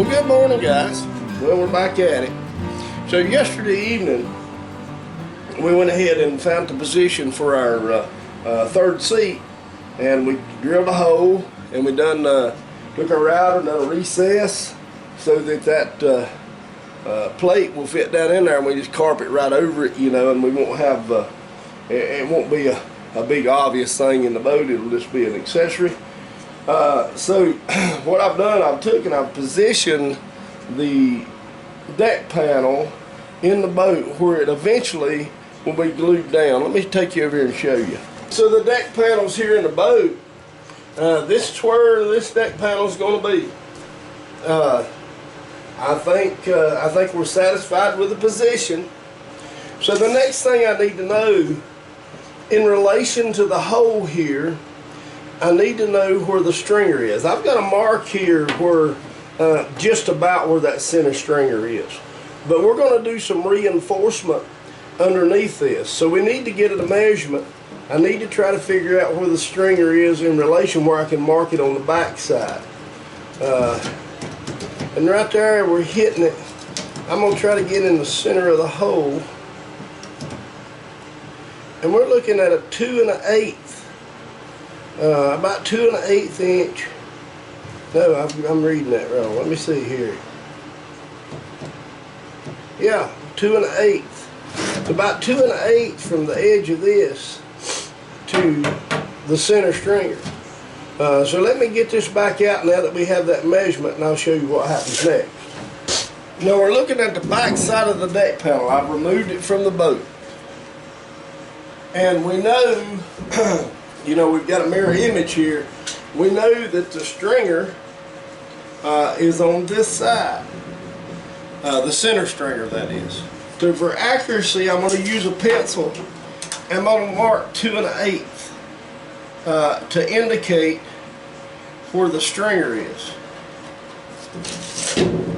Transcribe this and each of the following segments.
Well, good morning, guys. Well, we're back at it. So yesterday evening, we went ahead and found the position for our third seat, and we drilled a hole, and we done took our router, done a recess, so that plate will fit down in there, and we just carpet right over it, and we won't have it won't be a big obvious thing in the boat. It'll just be an accessory. So what I've done, I've positioned the deck panel in the boat where it eventually will be glued down. Let me take you over here and show you. So the deck panel's here in the boat. This is where this deck panel is going to be. I think we're satisfied with the position. So the next thing I need to know in relation to the hole here, I need to know where the stringer is. I've got a mark here where just about where that center stringer is. But we're going to do some reinforcement underneath this. So we need to get a measurement. I need to try to figure out where the stringer is in relation where I can mark it on the back side. And right there we're hitting it. I'm going to try to get in the center of the hole. And we're looking at a 2 1/8. About 2 1/8 inch. No, I'm reading that wrong. Let me see here. Yeah, 2 1/8. It's about 2 1/8 from the edge of this to the center stringer. So let me get this back out now that we have that measurement, and I'll show you what happens next. Now we're looking at the back side of the deck panel. I've removed it from the boat. And we know we've got a mirror image here. We know that the stringer is on this side. The center stringer, that is. So for accuracy, I'm going to use a pencil. I'm going to mark 2 1/8 to indicate where the stringer is.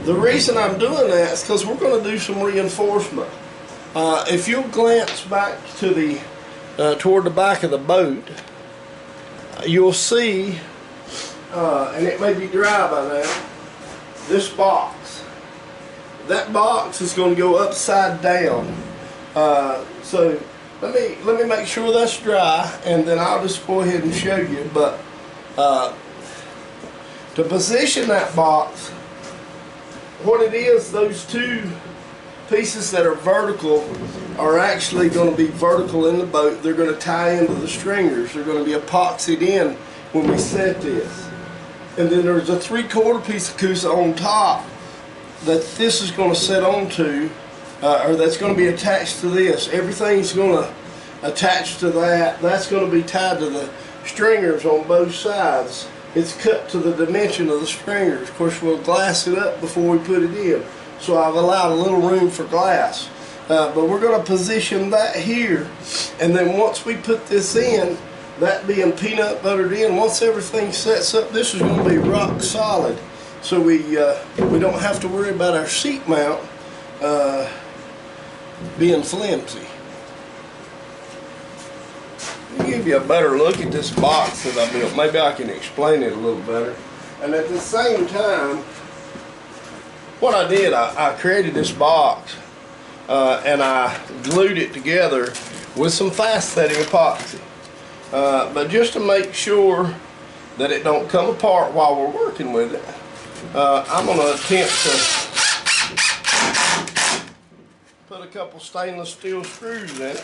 The reason I'm doing that is because we're going to do some reinforcement. If you'll glance back to the toward the back of the boat, you'll see, and it may be dry by now, this box. That box is going to go upside down. So let me make sure that's dry, and then I'll just go ahead and show you. But to position that box, what it is, those two pieces that are vertical are actually going to be vertical in the boat. They're going to tie into the stringers. They're going to be epoxied in when we set this. And then there's a 3/4 piece of Coosa on top that this is going to set onto, or that's going to be attached to this. Everything's going to attach to that. That's going to be tied to the stringers on both sides. It's cut to the dimension of the stringers. Of course, we'll glass it up before we put it in. So I've allowed a little room for glass. But we're going to position that here, and then once we put this in, that being peanut buttered in, once everything sets up, this is going to be rock solid. So we don't have to worry about our seat mount being flimsy. Let me give you a better look at this box that I built. Maybe I can explain it a little better. And at the same time, what I did, I created this box and I glued it together with some fast setting epoxy. But just to make sure that it don't come apart while we're working with it, I'm going to attempt to put a couple stainless steel screws in it.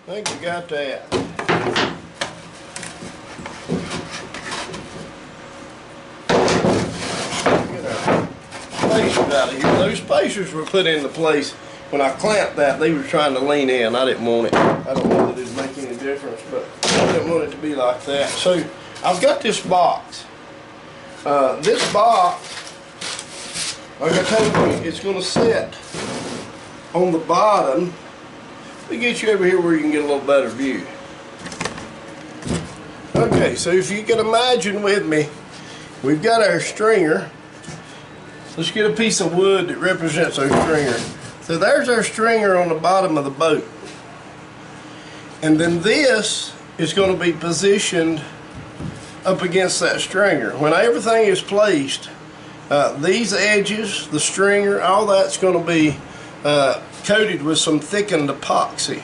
I think we got that. Get our face out of here. Those spacers were put into place when I clamped that. They were trying to lean in. I didn't want it. I don't know that it'd make any difference, but I didn't want it to be like that. So I've got this box. This box, like I told you, it's going to sit on the bottom. Let me get you over here where you can get a little better view. Okay, so if you can imagine with me, we've got our stringer. Let's get a piece of wood that represents our stringer. So there's our stringer on the bottom of the boat. And then this is going to be positioned up against that stringer. When everything is placed, these edges, the stringer, all that's going to be coated with some thickened epoxy.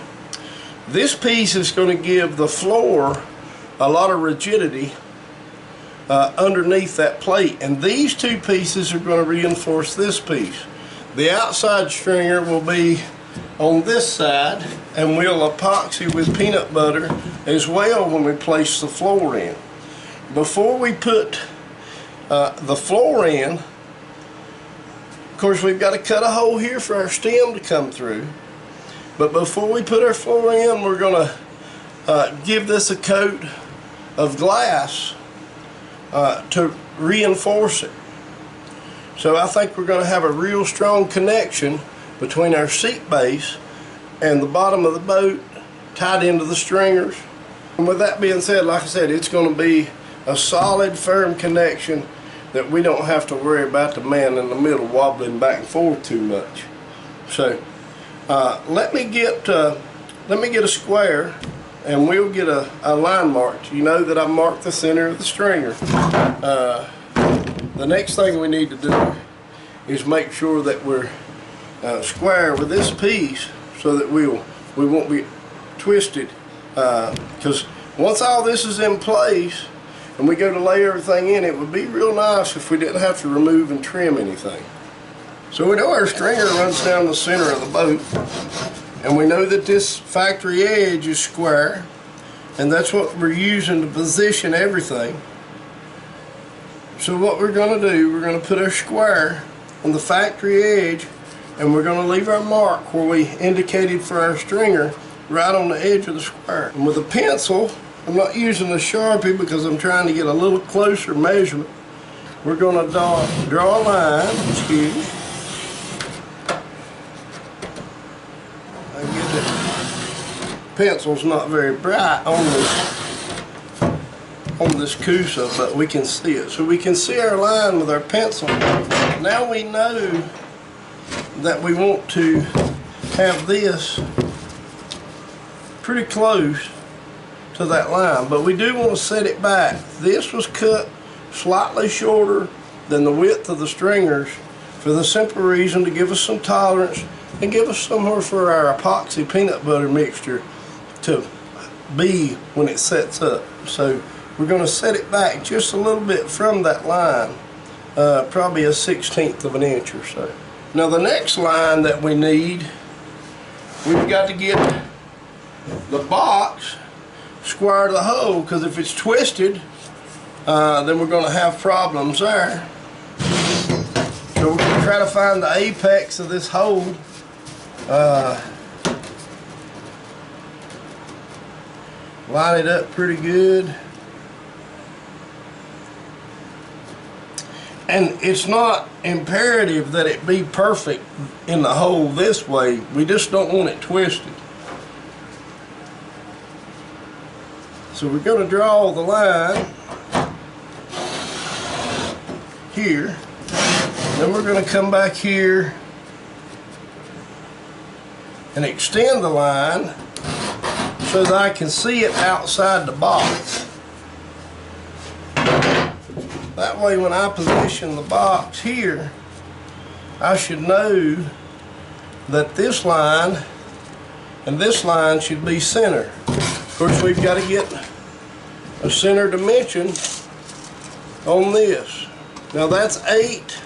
This piece is going to give the floor a lot of rigidity underneath that plate, and these two pieces are going to reinforce this piece. The outside stringer will be on this side, and we'll epoxy with peanut butter as well when we place the floor in. Before we put the floor in, of course we've got to cut a hole here for our stem to come through, but before we put our floor in, we're going to give this a coat of glass to reinforce it. So I think we're going to have a real strong connection between our seat base and the bottom of the boat tied into the stringers. And with that being said, like I said, it's going to be a solid, firm connection that we don't have to worry about the man in the middle wobbling back and forth too much. So let me get a square, and we'll get a line marked. You know that I marked the center of the stringer. The next thing we need to do is make sure that we're square with this piece so that we won't be twisted. Because once all this is in place and we go to lay everything in, it would be real nice if we didn't have to remove and trim anything. So we know our stringer runs down the center of the boat, and we know that this factory edge is square, and that's what we're using to position everything. So what we're going to do, we're going to put our square on the factory edge, and we're going to leave our mark where we indicated for our stringer right on the edge of the square. And with a pencil, I'm not using a Sharpie because I'm trying to get a little closer measurement. We're going to draw a line, excuse me. I get the pencil's not very bright on this Coosa, but we can see it. So we can see our line with our pencil. Now we know that we want to have this pretty close to that line, but we do want to set it back. This was cut slightly shorter than the width of the stringers for the simple reason to give us some tolerance and give us somewhere for our epoxy peanut butter mixture to be when it sets up. So we're going to set it back just a little bit from that line, probably a 1/16 of an inch or so. Now the next line that we need, we've got to get the box square to the hole, because if it's twisted, then we're going to have problems there. So we're going to try to find the apex of this hole. Line it up pretty good. And it's not imperative that it be perfect in the hole this way. We just don't want it twisted. So we're going to draw the line here. Then we're going to come back here and extend the line so that I can see it outside the box. That way when I position the box here, I should know that this line and this line should be center. Of course, we've got to get a center dimension on this. Now that's 8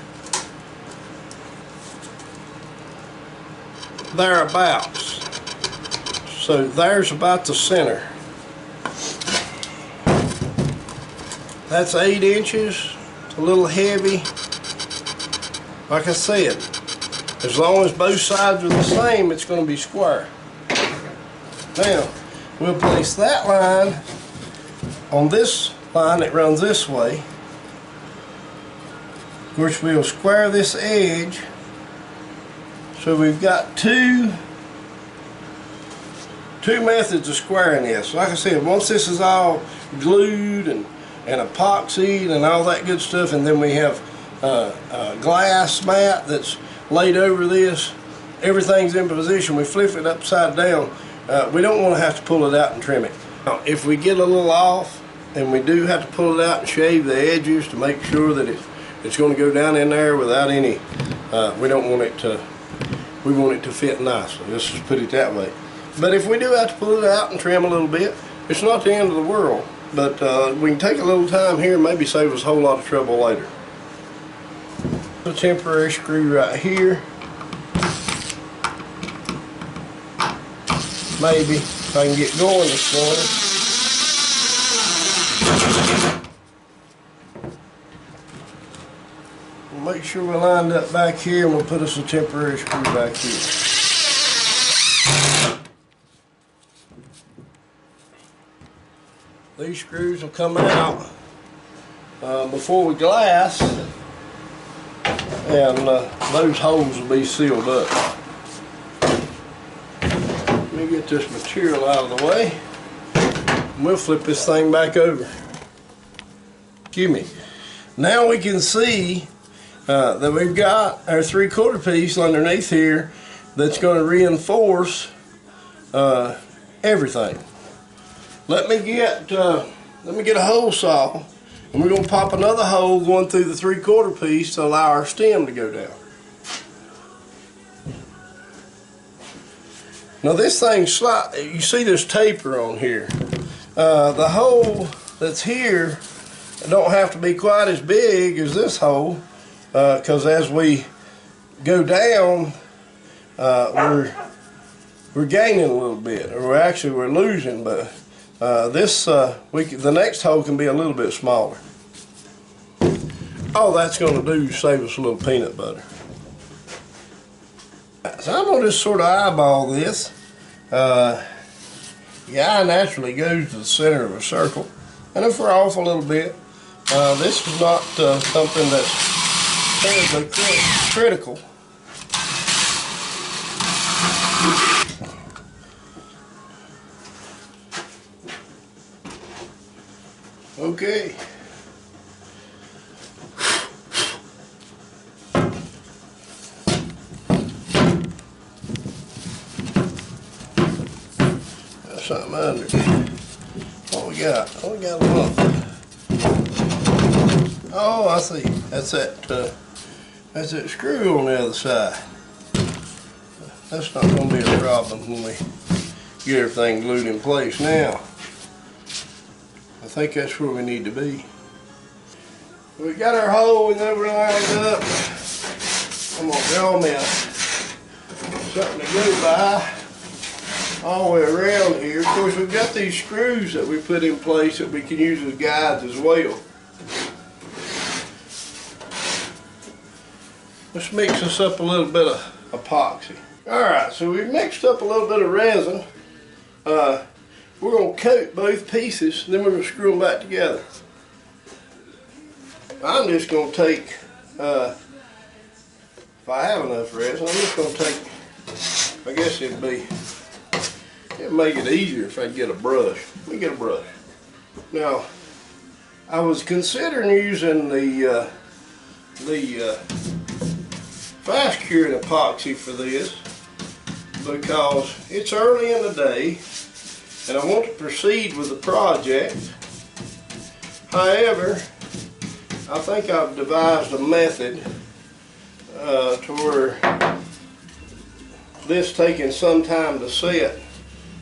thereabouts. So there's about the center. That's 8 inches. It's a little heavy. Like I said, as long as both sides are the same, it's going to be square. Now, we'll place that line on this line that runs this way. Of course, we'll square this edge. So we've got two methods of squaring this. Like I said, once this is all glued and epoxied and all that good stuff, and then we have a glass mat that's laid over this, everything's in position, we flip it upside down, we don't want to have to pull it out and trim it. Now, if we get a little off and we do have to pull it out and shave the edges to make sure that it's going to go down in there without any, we don't want it to, we want it to fit nicely, let's just put it that way. But if we do have to pull it out and trim a little bit, it's not the end of the world, but we can take a little time here and maybe save us a whole lot of trouble later. A temporary screw right here. Maybe if I can get going this morning. We'll make sure we're lined up back here, and we'll put us a temporary screw back here. These screws will come out before we glass, and those holes will be sealed up. Let me get this material out of the way, and we'll flip this thing back over. Excuse me. Now we can see that we've got our 3/4 piece underneath here that's going to reinforce everything. Let me get a hole saw, and we're going to pop another hole going through the 3/4 piece to allow our stem to go down. Now this thing's you see there's taper on here. The hole that's here don't have to be quite as big as this hole, because as we go down, we're gaining a little bit, or we're losing, but the next hole can be a little bit smaller. All that's going to do is save us a little peanut butter. So I'm going to just sort of eyeball this. The eye naturally goes to the center of a circle, and if we're off a little bit, this is not something that's terribly critical. Okay. Got something under it. What we got? What we got a lump? Oh, I see. That's that screw on the other side. That's not going to be a problem when we get everything glued in place now. I think that's where we need to be. We got our hole, we know we're lined up. I'm going to draw me something to go by all the way around here. Of course, we've got these screws that we put in place that we can use as guides as well. Let's mix this up a little bit of epoxy. Alright, so we've mixed up a little bit of resin. We're going to coat both pieces, and then we're going to screw them back together. I'm just going to take, if I have enough resin, I'm just going to take, I guess it'd make it easier if I get a brush. Let me get a brush. Now, I was considering using the fast curing epoxy for this because it's early in the day and I want to proceed with the project. However, I think I've devised a method to where this taking some time to set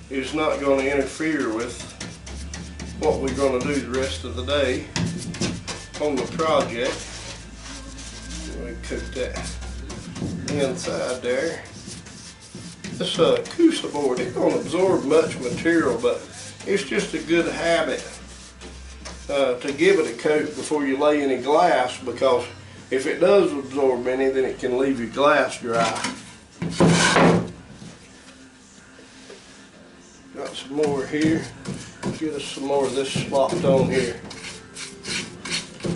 is not going to interfere with what we're going to do the rest of the day on the project. Let me cook that inside there. This Coosa board, it don't absorb much material, but it's just a good habit to give it a coat before you lay any glass, because If it does absorb any, then it can leave your glass dry. Got some more here. Get us some more of this slopped on here.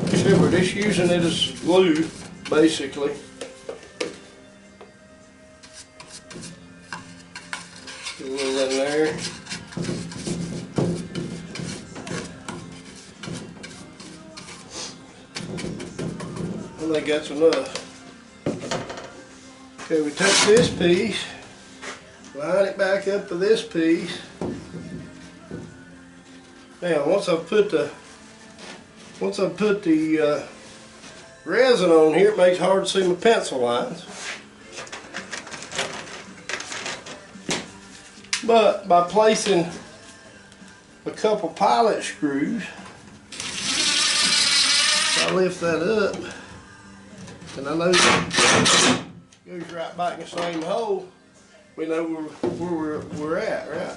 See, we're just using it as glue, basically. Get a little in there. I think that's enough. Okay, we take this piece, line it back up to this piece. Now, once I put the resin on here, it makes it hard to see my pencil lines. But by placing a couple pilot screws, I lift that up, and I know it goes right back in the same hole. We know where we're at, right?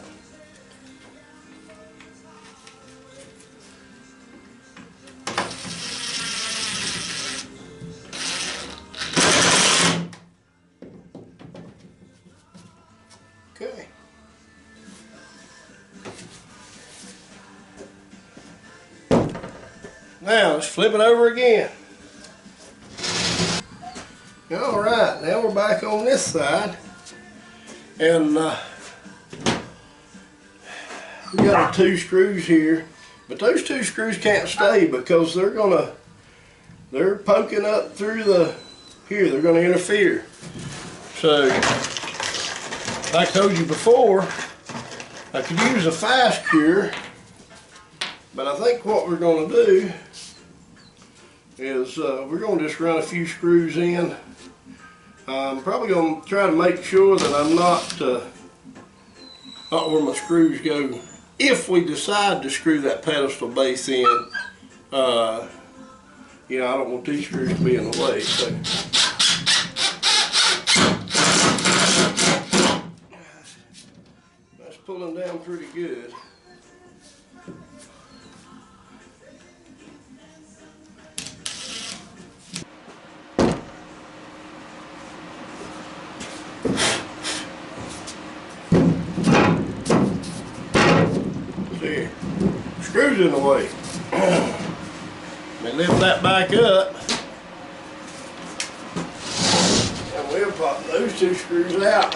Okay. Now let's flip it over again. All right, now we're back on this side, and we got our 2 screws here, but those 2 screws can't stay because they're poking up through here. They're going to interfere. So, like I told you before, I could use a fast cure, but I think what we're going to do is we're going to just run a few screws in. I'm probably going to try to make sure that I'm not where my screws go. If we decide to screw that pedestal base in, you know, I don't want these screws to be in the way. So. That's pulling down pretty good. There, screws in the way. We lift that back up, and we'll pop those 2 screws out.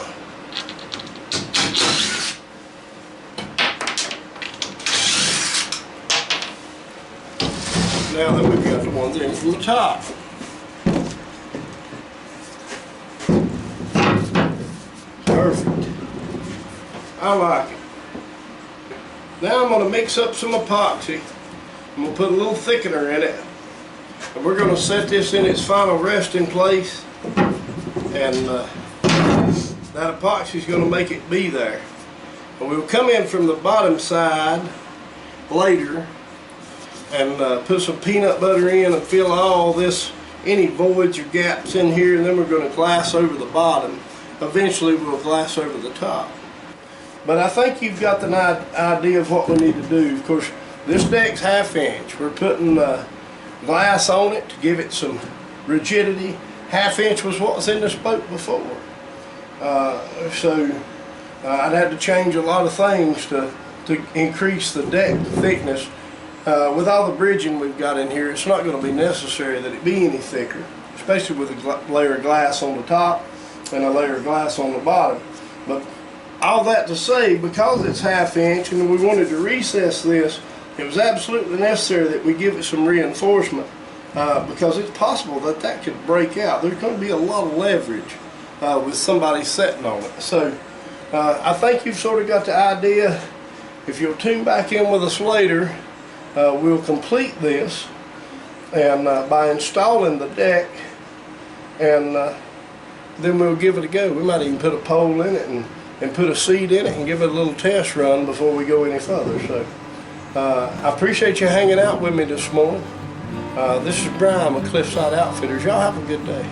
Now that we've got the ones in from the top. Perfect. I like it. Now I'm going to mix up some epoxy. I'm going to put a little thickener in it. And we're going to set this in its final resting place. And that epoxy is going to make it be there. And we'll come in from the bottom side later and put some peanut butter in and fill all this, any voids or gaps in here, and then we're going to glass over the bottom. Eventually we'll glass over the top. But I think you've got an idea of what we need to do. Of course, this deck's 1/2 inch. We're putting glass on it to give it some rigidity. 1/2 inch was what was in this boat before. So I'd have to change a lot of things to increase the deck thickness. With all the bridging we've got in here, it's not going to be necessary that it be any thicker, especially with a layer of glass on the top and a layer of glass on the bottom. But all that to say, because it's 1/2 inch and we wanted to recess this, it was absolutely necessary that we give it some reinforcement because it's possible that that could break out. There's going to be a lot of leverage with somebody sitting on it. So I think you've sort of got the idea. If you'll tune back in with us later, we'll complete this, and by installing the deck, and then we'll give it a go. We might even put a pole in it and put a seat in it and give it a little test run before we go any further. So I appreciate you hanging out with me this morning. This is Brian with Cliffside Outfitters. Y'all have a good day.